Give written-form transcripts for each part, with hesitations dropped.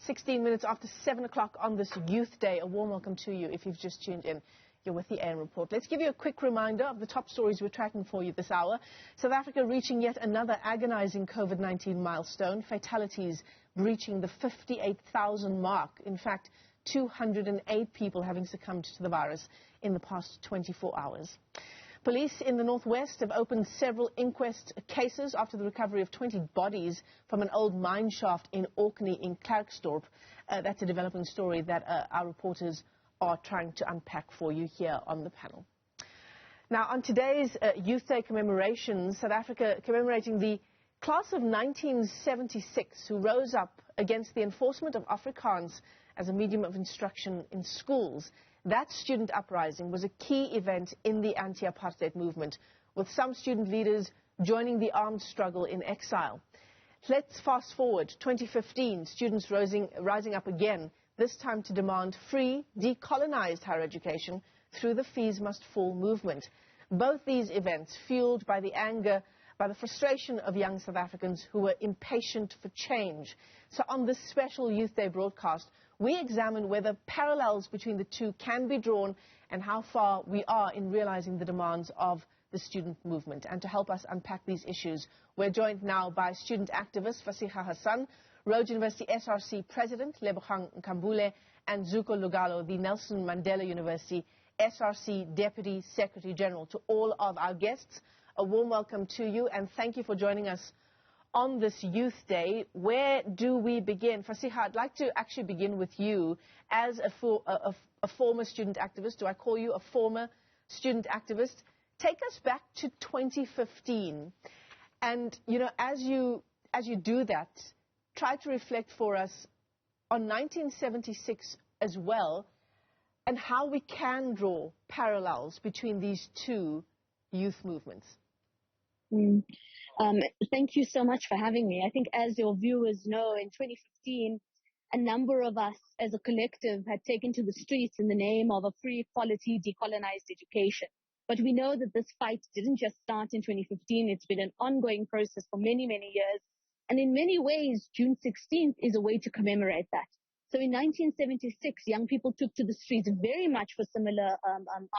16 minutes after 7 o'clock on this Youth Day. A warm welcome to you if you've just tuned in. You're with the AN Report. Let's give you a quick reminder of the top stories we're tracking for you this hour. South Africa reaching yet another agonizing COVID-19 milestone. Fatalities breaching the 58,000 mark. In fact, 208 people having succumbed to the virus in the past 24 hours. Police in the northwest have opened several inquest cases after the recovery of 20 bodies from an old mine shaft in Orkney in Klerksdorp. That's a developing story that our reporters are trying to unpack for you here on the panel. Now, on today's Youth Day commemorations, South Africa commemorating the class of 1976 who rose up against the enforcement of Afrikaans as a medium of instruction in schools. That student uprising was a key event in the anti-apartheid movement, with some student leaders joining the armed struggle in exile. Let's fast forward, 2015, students rising up again, this time to demand free, decolonized higher education through the Fees Must Fall movement. Both these events fueled by the anger, by the frustration of young South Africans who were impatient for change. So on this special Youth Day broadcast, we examine whether parallels between the two can be drawn and how far we are in realizing the demands of the student movement. And to help us unpack these issues, we're joined now by student activist Fasiha Hassan, Rhodes University SRC President Lebogang Nkambule, and Zuko Lugalo, the Nelson Mandela University SRC Deputy Secretary General. To all of our guests, a warm welcome to you and thank you for joining us on this Youth Day. Where do we begin? Fasiha, I'd like to actually begin with you as a former student activist. Do I call you a former student activist? Take us back to 2015. And, you know, as you do that, try to reflect for us on 1976 as well and how we can draw parallels between these two youth movements. Thank you so much for having me. I think as your viewers know, in 2015, a number of us as a collective had taken to the streets in the name of a free, quality, decolonized education. But we know that this fight didn't just start in 2015. It's been an ongoing process for many, many years. And in many ways, June 16th is a way to commemorate that. So in 1976, young people took to the streets very much for similar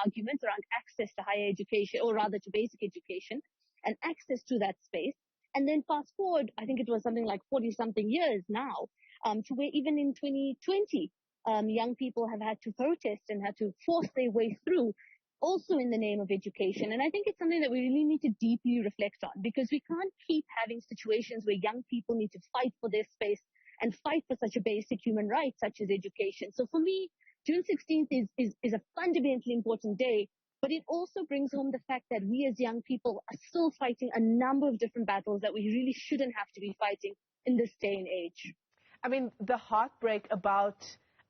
arguments around access to higher education, or rather to basic education, and access to that space. And then fast forward, I think it was something like 40-something years now, to where even in 2020, young people have had to protest and had to force their way through, also in the name of education. And I think it's something that we really need to deeply reflect on, because we can't keep having situations where young people need to fight for their space and fight for such a basic human right such as education. So for me, June 16th is a fundamentally important day, but it also brings home the fact that we as young people are still fighting a number of different battles that we really shouldn't have to be fighting in this day and age. I mean, the heartbreak about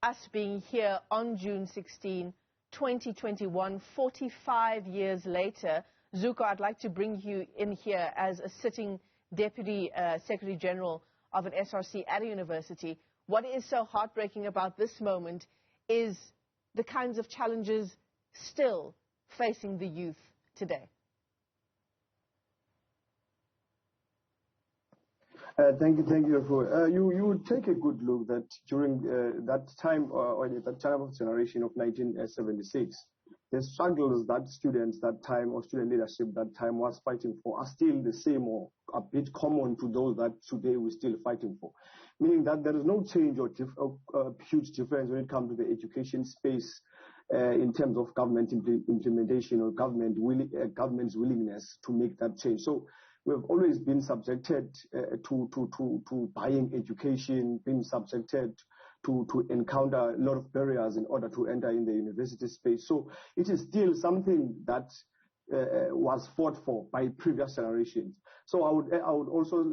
us being here on June 16, 2021, 45 years later. Zuko, I'd like to bring you in here as a sitting Deputy Secretary General of an SRC at a university. What is so heartbreaking about this moment is the kinds of challenges still facing the youth today. Thank you. You take a good look that during that time, or at that time of generation of 1976, the struggles that students that time, or student leadership that time was fighting for, are still the same or a bit common to those that today we're still fighting for. Meaning that there is no change or huge difference when it comes to the education space in terms of government implementation or government's willingness to make that change. So we've always been subjected to buying education, being subjected to encounter a lot of barriers in order to enter in the university space. So it is still something that was fought for by previous generations. So I would also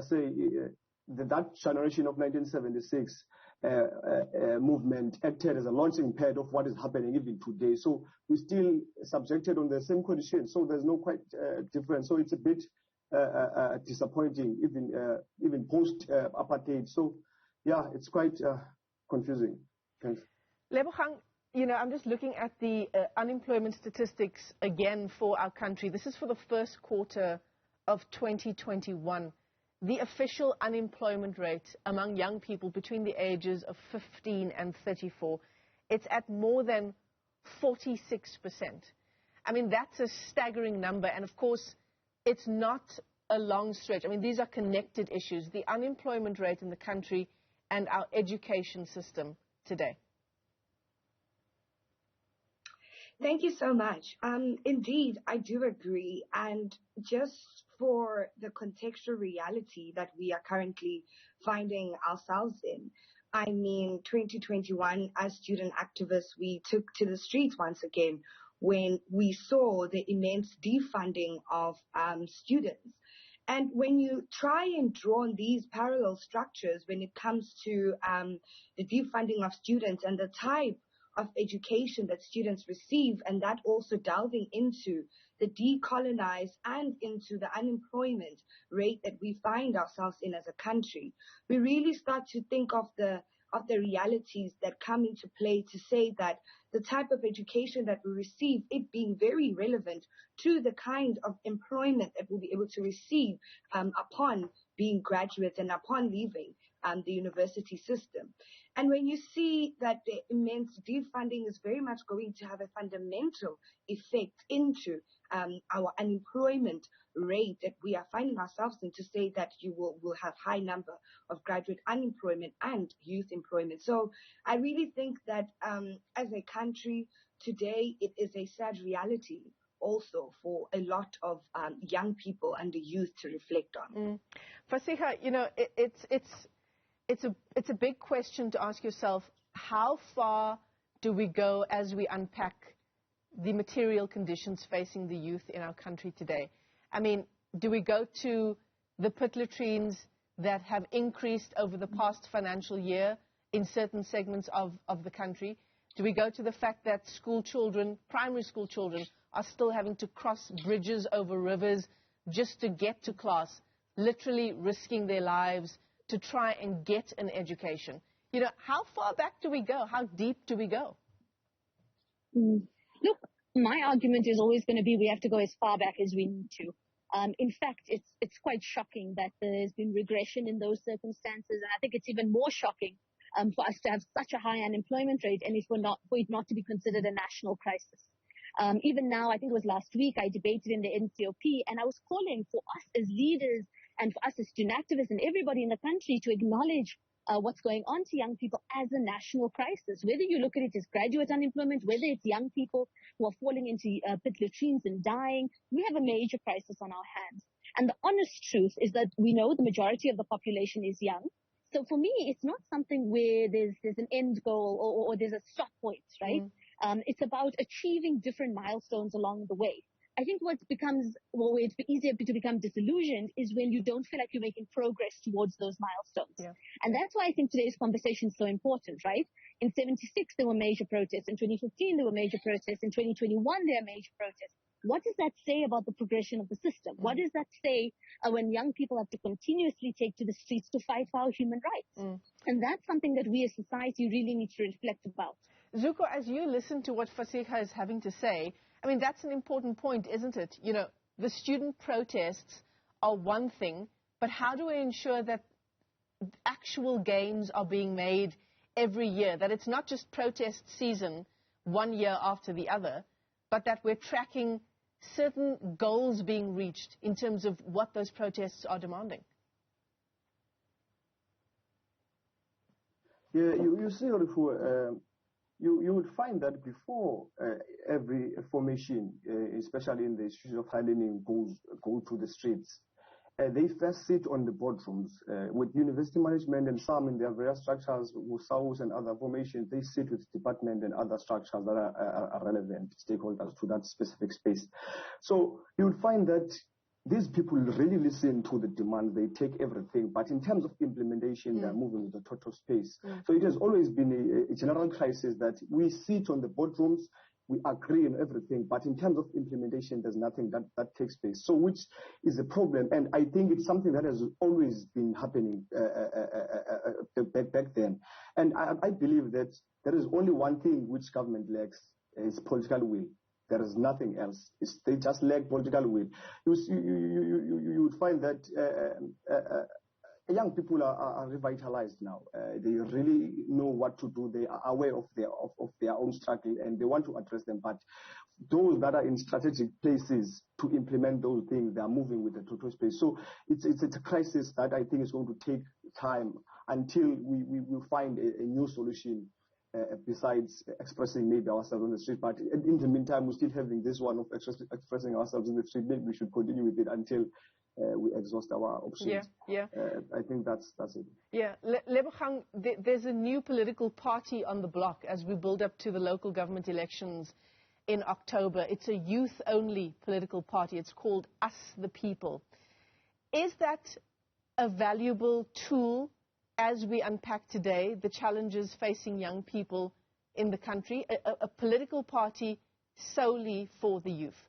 say that generation of 1976 movement acted as a launching pad of what is happening even today. So we're still subjected on the same conditions. So there's no quite difference. So it's a bit disappointing, even post apartheid. So yeah, it's quite confusing. Thanks. Lebogang, you know, I'm just looking at the unemployment statistics again for our country. This is for the first quarter of 2021. the official unemployment rate among young people between the ages of 15 and 34, it's at more than 46%. I mean, that's a staggering number. And of course, it's not a long stretch. I mean, these are connected issues, the unemployment rate in the country and our education system today. Thank you so much. Indeed, I do agree. And just for the contextual reality that we are currently finding ourselves in, I mean, 2021, as student activists, we took to the streets once again when we saw the immense defunding of students. And when you try and draw on these parallel structures when it comes to the defunding of students and the type of education that students receive, and that also delving into the decolonized and into the unemployment rate that we find ourselves in as a country, we really start to think of the realities that come into play to say that the type of education that we receive, it being very relevant to the kind of employment that we'll be able to receive upon being graduates and upon leaving the university system. And when you see that the immense defunding is very much going to have a fundamental effect into our unemployment rate that we are finding ourselves in, to say that you will have high number of graduate unemployment and youth employment. So I really think that as a country today, it is a sad reality also for a lot of young people and the youth to reflect on. Fasiha, you know, it's a big question to ask yourself, how far do we go as we unpack the material conditions facing the youth in our country today? I mean, do we go to the pit latrines that have increased over the past financial year in certain segments of the country? Do we go to the fact that school children, primary school children, are still having to cross bridges over rivers just to get to class, literally risking their lives to try and get an education? You know, how far back do we go? How deep do we go? Look, my argument is always going to be we have to go as far back as we need to. In fact, it's quite shocking that there's been regression in those circumstances, and I think it's even more shocking for us to have such a high unemployment rate and for it not to be considered a national crisis. Even now, I think it was last week, I debated in the NCOP, and I was calling for us as leaders and for us as student activists and everybody in the country to acknowledge what's going on to young people as a national crisis. Whether you look at it as graduate unemployment, whether it's young people who are falling into pit latrines and dying, we have a major crisis on our hands. And the honest truth is that we know the majority of the population is young. So for me, it's not something where there's an end goal or there's a stop point, right? It's about achieving different milestones along the way. I think where it's easier to become disillusioned is when you don't feel like you're making progress towards those milestones. Yeah. And that's why I think today's conversation is so important, right? In 76, there were major protests. In 2015, there were major protests. In 2021, there are major protests. What does that say about the progression of the system? What does that say when young people have to continuously take to the streets to fight for our human rights? And that's something that we as society really need to reflect about. Zuko, as you listen to what Fasiha is having to say, I mean, that's an important point, isn't it? You know, the student protests are one thing, but how do we ensure that actual gains are being made every year, that it's not just protest season one year after the other, but that we're tracking certain goals being reached in terms of what those protests are demanding? Yeah, you see, you would find that before every formation, especially in the issues of high learning, go to the streets, they first sit on the boardrooms with university management, and some in their various structures, SAUs and other formations, they sit with department and other structures that are relevant stakeholders to that specific space. So you would find that these people really listen to the demands, they take everything, but in terms of implementation, they're moving with the total space. So it has always been a general crisis that we sit on the boardrooms, we agree on everything, but in terms of implementation, there's nothing that takes place. So which is a problem, and I think it's something that has always been happening back then. And I believe that there is only one thing which government lacks, is political will. There is nothing else. They just lack political will. You would find that young people are revitalized now. They really know what to do. They are aware of their own struggle, and they want to address them. But those that are in strategic places to implement those things, they are moving with the total space. So it's a crisis that I think is going to take time until we will find a new solution. Besides expressing maybe ourselves on the street, but in the meantime, we're still having this one of expressing ourselves in the street. Maybe we should continue with it until we exhaust our options. Yeah. I think that's it. Yeah, Lebogang, there's a new political party on the block as we build up to the local government elections in October. It's a youth-only political party. It's called Us the People. Is that a valuable tool as we unpack today the challenges facing young people in the country, a political party solely for the youth?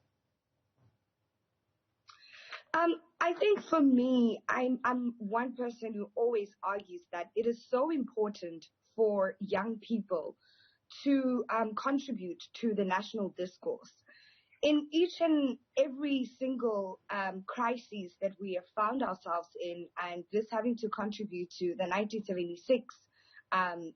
I think for me, I'm one person who always argues that it is so important for young people to contribute to the national discourse. In each and every single crisis that we have found ourselves in, and this having to contribute to the 1976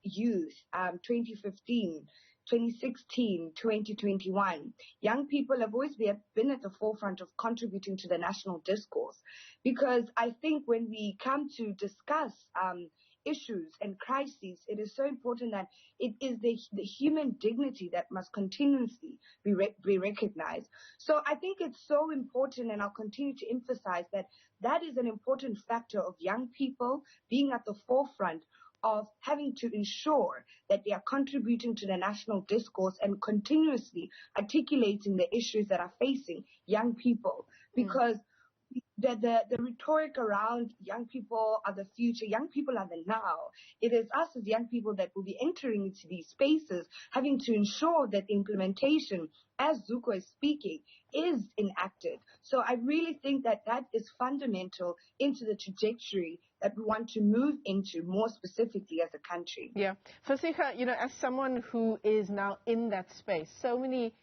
youth, 2015, 2016, 2021, young people have always been at the forefront of contributing to the national discourse. Because I think when we come to discuss issues and crises, it is so important that it is the human dignity that must continuously be recognized. So I think it's so important, and I'll continue to emphasize that is an important factor of young people being at the forefront of having to ensure that they are contributing to the national discourse and continuously articulating the issues that are facing young people. Because the rhetoric around young people are the future, young people are the now. It is us as young people that will be entering into these spaces, having to ensure that the implementation, as Zuko is speaking, is enacted. So I really think that is fundamental into the trajectory that we want to move into more specifically as a country. Yeah. Fasiga, as someone who is now in that space, so many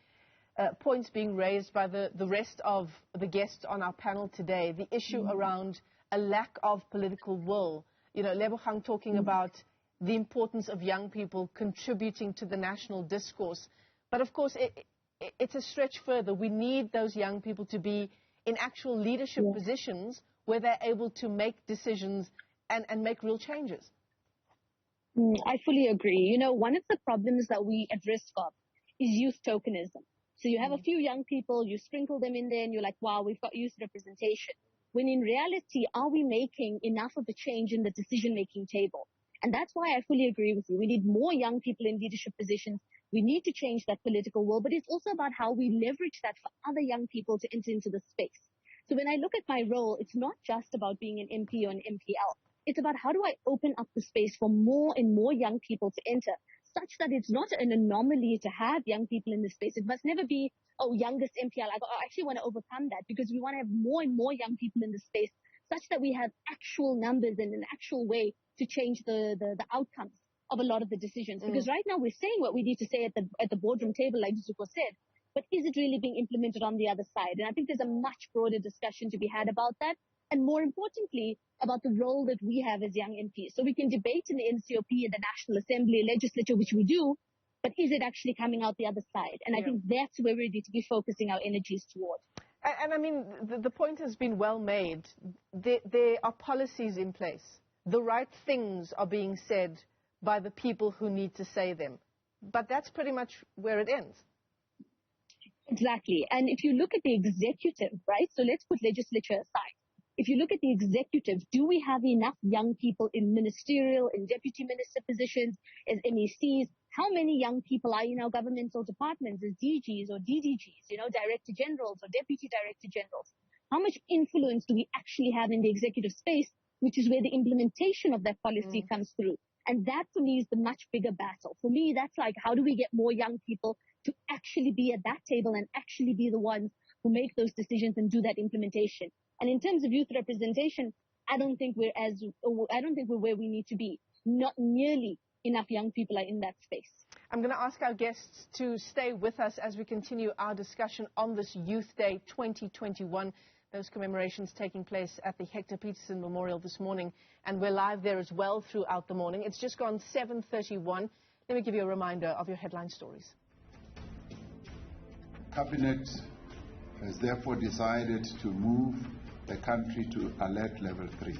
points being raised by the rest of the guests on our panel today, the issue around a lack of political will. Lebogang talking about the importance of young people contributing to the national discourse. But of course, it's a stretch further. We need those young people to be in actual leadership positions where they're able to make decisions and make real changes. I fully agree. One of the problems that we at risk of is youth tokenism. So you have a few young people, you sprinkle them in there, and you're like, wow, we've got youth representation. When in reality, are we making enough of a change in the decision-making table? And that's why I fully agree with you. We need more young people in leadership positions. We need to change that political will, but it's also about how we leverage that for other young people to enter into the space. So when I look at my role, it's not just about being an MP or an MPL. It's about how do I open up the space for more and more young people to enter, such that it's not an anomaly to have young people in this space. It must never be, youngest MPL. I actually want to overcome that, because we want to have more and more young people in this space, such that we have actual numbers and an actual way to change the outcomes of a lot of the decisions. Because right now we're saying what we need to say at the boardroom table, like Zuko said, but is it really being implemented on the other side? And I think there's a much broader discussion to be had about that. And more importantly, about the role that we have as young MPs. So we can debate in the NCOP, in the National Assembly, legislature, which we do, but is it actually coming out the other side? And I think that's where we need to be focusing our energies toward. And I mean, the point has been well made. There are policies in place. The right things are being said by the people who need to say them. But that's pretty much where it ends. Exactly. And if you look at the executive, right, so let's put legislature aside. If you look at the executive, do we have enough young people in ministerial, in deputy minister positions, as MECs? How many young people are in our governmental departments as DGs or DDGs, director generals or deputy director generals? How much influence do we actually have in the executive space, which is where the implementation of that policy comes through? And that, for me, is the much bigger battle. For me, that's like, how do we get more young people to actually be at that table and actually be the ones who make those decisions and do that implementation? And in terms of youth representation, I don't think we're where we need to be. Not nearly enough young people are in that space. I'm going to ask our guests to stay with us as we continue our discussion on this Youth Day 2021. Those commemorations taking place at the Hector Peterson Memorial this morning, and we're live there as well throughout the morning. It's just gone 7:31. Let me give you a reminder of your headline stories. Cabinet has therefore decided to move the country to alert level 3.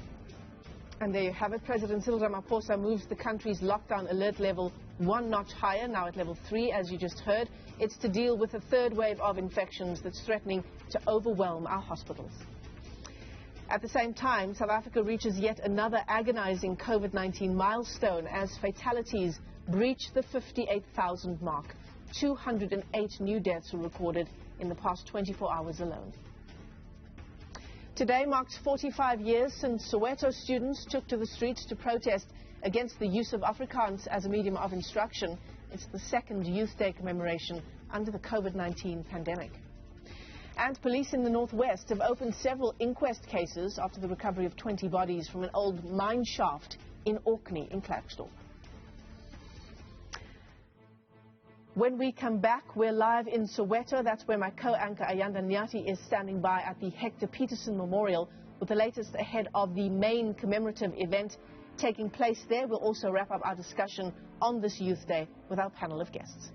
And there you have it. President Cyril Ramaphosa moves the country's lockdown alert level 1 notch higher, now at level 3, as you just heard. It's to deal with a third wave of infections that's threatening to overwhelm our hospitals. At the same time, South Africa reaches yet another agonizing COVID-19 milestone as fatalities breach the 58,000 mark. 208 new deaths were recorded in the past 24 hours alone. Today marks 45 years since Soweto students took to the streets to protest against the use of Afrikaans as a medium of instruction. It's the second Youth Day commemoration under the COVID-19 pandemic. And police in the northwest have opened several inquest cases after the recovery of 20 bodies from an old mine shaft in Orkney in Klerksdorp. When we come back, we're live in Soweto. That's where my co-anchor Ayanda Nyati is standing by at the Hector Peterson Memorial with the latest ahead of the main commemorative event taking place there. We'll also wrap up our discussion on this Youth Day with our panel of guests.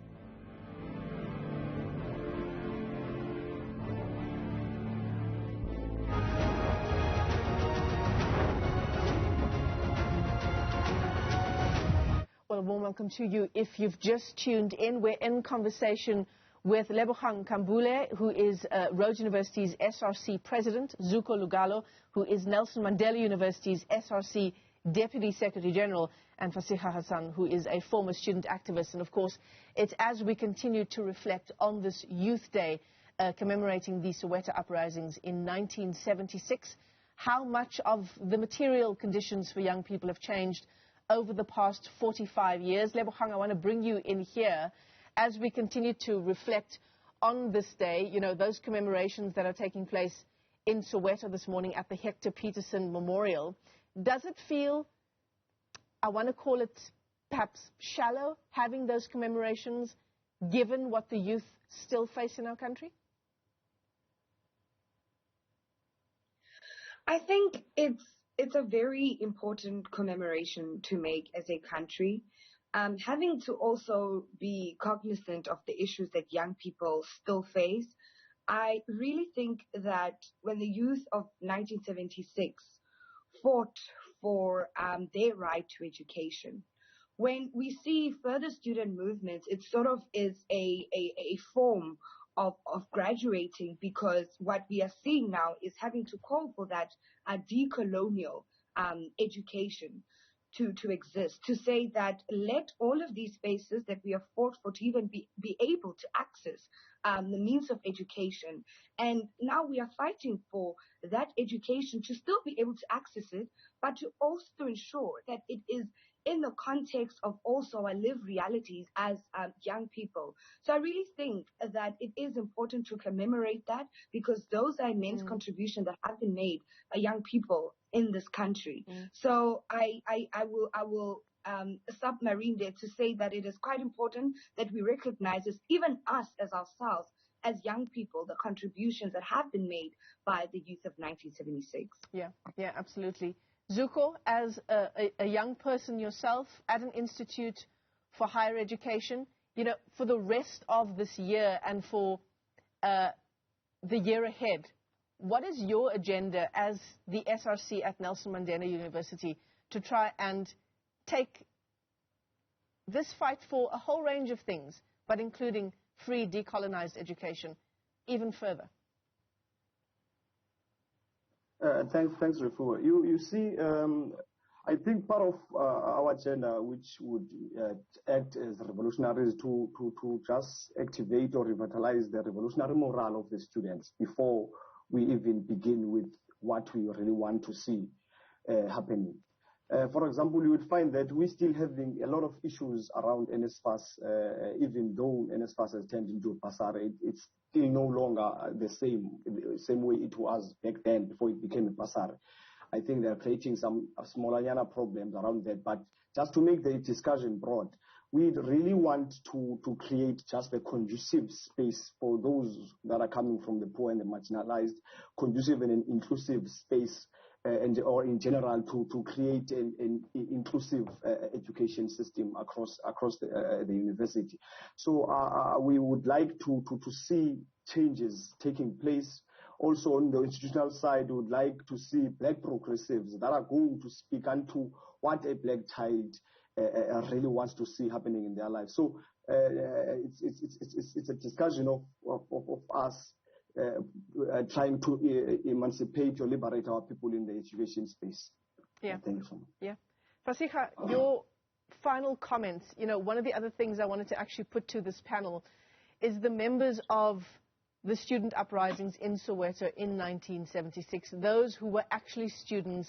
Well, a warm welcome to you. If you've just tuned in, we're in conversation with Lebogang Kambule, who is Rhodes University's SRC president, Zuko Lugalo, who is Nelson Mandela University's SRC deputy secretary general, and Fasiha Hassan, who is a former student activist. And of course, it's as we continue to reflect on this Youth Day commemorating the Soweto uprisings in 1976, how much of the material conditions for young people have changed over the past 45 years. Lebogang, I want to bring you in here as we continue to reflect on this day, you know, those commemorations that are taking place in Soweto this morning at the Hector Peterson Memorial. Does it feel, I want to call it perhaps shallow, having those commemorations, given what the youth still face in our country? I think it's a very important commemoration to make as a country. Having to also be cognizant of the issues that young people still face. I really think that when the youth of 1976 fought for their right to education, when we see further student movements, it sort of is a form of graduating, because what we are seeing now is having to call for that decolonial education to exist, to say that let all of these spaces that we have fought for to even be able to access the means of education. And now we are fighting for that education to still be able to access it, but to also ensure that it is in the context of also our lived realities as young people. So I really think that it is important to commemorate that, because those are immense contributions that have been made by young people in this country. So I will submarine there to say that it is quite important that we recognize this, even us as ourselves, as young people, the contributions that have been made by the youth of 1976. Yeah, absolutely. Zuko, as a young person yourself at an institute for higher education, you know, for the rest of this year and for the year ahead, what is your agenda as the SRC at Nelson Mandela University to try and take this fight for a whole range of things, but including free decolonized education, even further? Thanks, Refu. You see, I think part of our agenda, which would act as revolutionaries to just activate or revitalize the revolutionary morale of the students before we even begin with what we really want to see happening. For example, you would find that we're still having a lot of issues around NSFAS, even though NSFAS has turned into a basari, it's still no longer the same way it was back then before it became a basari. I think they're creating some smaller problems around that. But just to make the discussion broad, we really want to create just a conducive space for those that are coming from the poor and the marginalized, conducive and an inclusive space, or in general to create an inclusive education system across the university. So we would like to see changes taking place. Also on the institutional side, we would like to see black progressives that are going to speak unto what a black child really wants to see happening in their lives. So it's a discussion of us trying to emancipate or liberate our people in the education space. Yeah. Thank you so much. Yeah. Fasiha, your final comments. You know, one of the other things I wanted to actually put to this panel is the members of the student uprisings in Soweto in 1976, those who were actually students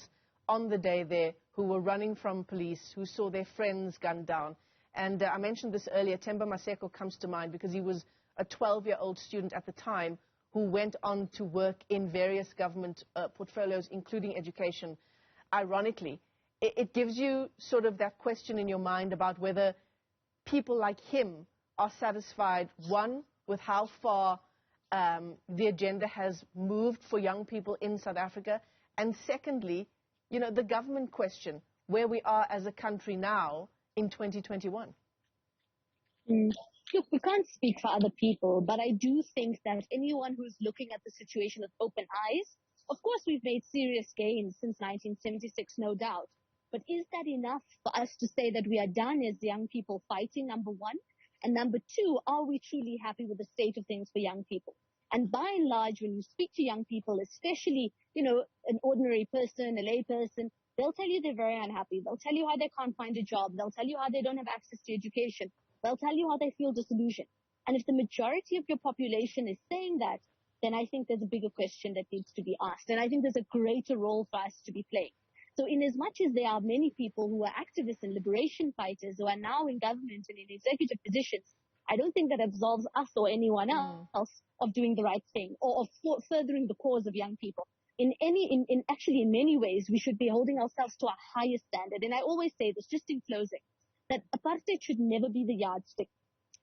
on the day there, who were running from police, who saw their friends gunned down. And I mentioned this earlier, Themba Maseko comes to mind because he was a 12-year-old student at the time who went on to work in various government portfolios, including education. Ironically, it gives you sort of that question in your mind about whether people like him are satisfied, one, with how far the agenda has moved for young people in South Africa, and secondly, you know, the government question, where we are as a country now in 2021. Look, we can't speak for other people, but I do think that anyone who's looking at the situation with open eyes, of course we've made serious gains since 1976, no doubt. But is that enough for us to say that we are done as young people fighting, number one? And number two, are we truly happy with the state of things for young people? And by and large, when you speak to young people, especially, you know, an ordinary person, a lay person, they'll tell you they're very unhappy. They'll tell you how they can't find a job. They'll tell you how they don't have access to education. They'll tell you how they feel disillusioned. And if the majority of your population is saying that, then I think there's a bigger question that needs to be asked. And I think there's a greater role for us to be playing. So in as much as there are many people who are activists and liberation fighters who are now in government and in executive positions, I don't think that absolves us or anyone else of doing the right thing or of furthering the cause of young people. Actually, in many ways, we should be holding ourselves to a higher standard. And I always say this, just in closing, that apartheid should never be the yardstick.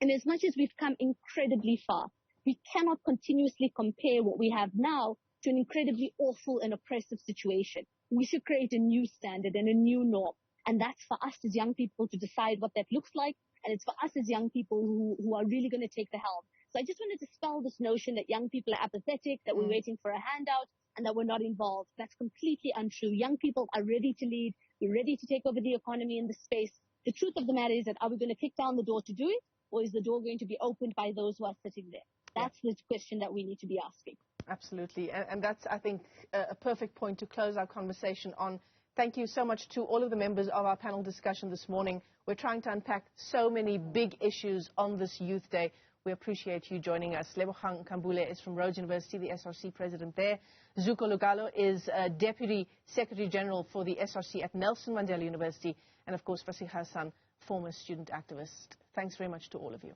And as much as we've come incredibly far, we cannot continuously compare what we have now to an incredibly awful and oppressive situation. We should create a new standard and a new norm. And that's for us as young people to decide what that looks like. And it's for us as young people who are really going to take the helm. So I just wanted to dispel this notion that young people are apathetic, that we're waiting for a handout, and that we're not involved. That's completely untrue. Young people are ready to lead. We're ready to take over the economy in the space. The truth of the matter is that are we going to kick down the door to do it, or is the door going to be opened by those who are sitting there? That's the question that we need to be asking. Absolutely. And that's, I think, a perfect point to close our conversation on. Thank you so much to all of the members of our panel discussion this morning. We're trying to unpack so many big issues on this Youth Day. We appreciate you joining us. Lebogang Nkambule is from Rhodes University, the SRC president there. Zuko Lugalo is Deputy Secretary General for the SRC at Nelson Mandela University. And, of course, Fasiha Hassan, former student activist. Thanks very much to all of you.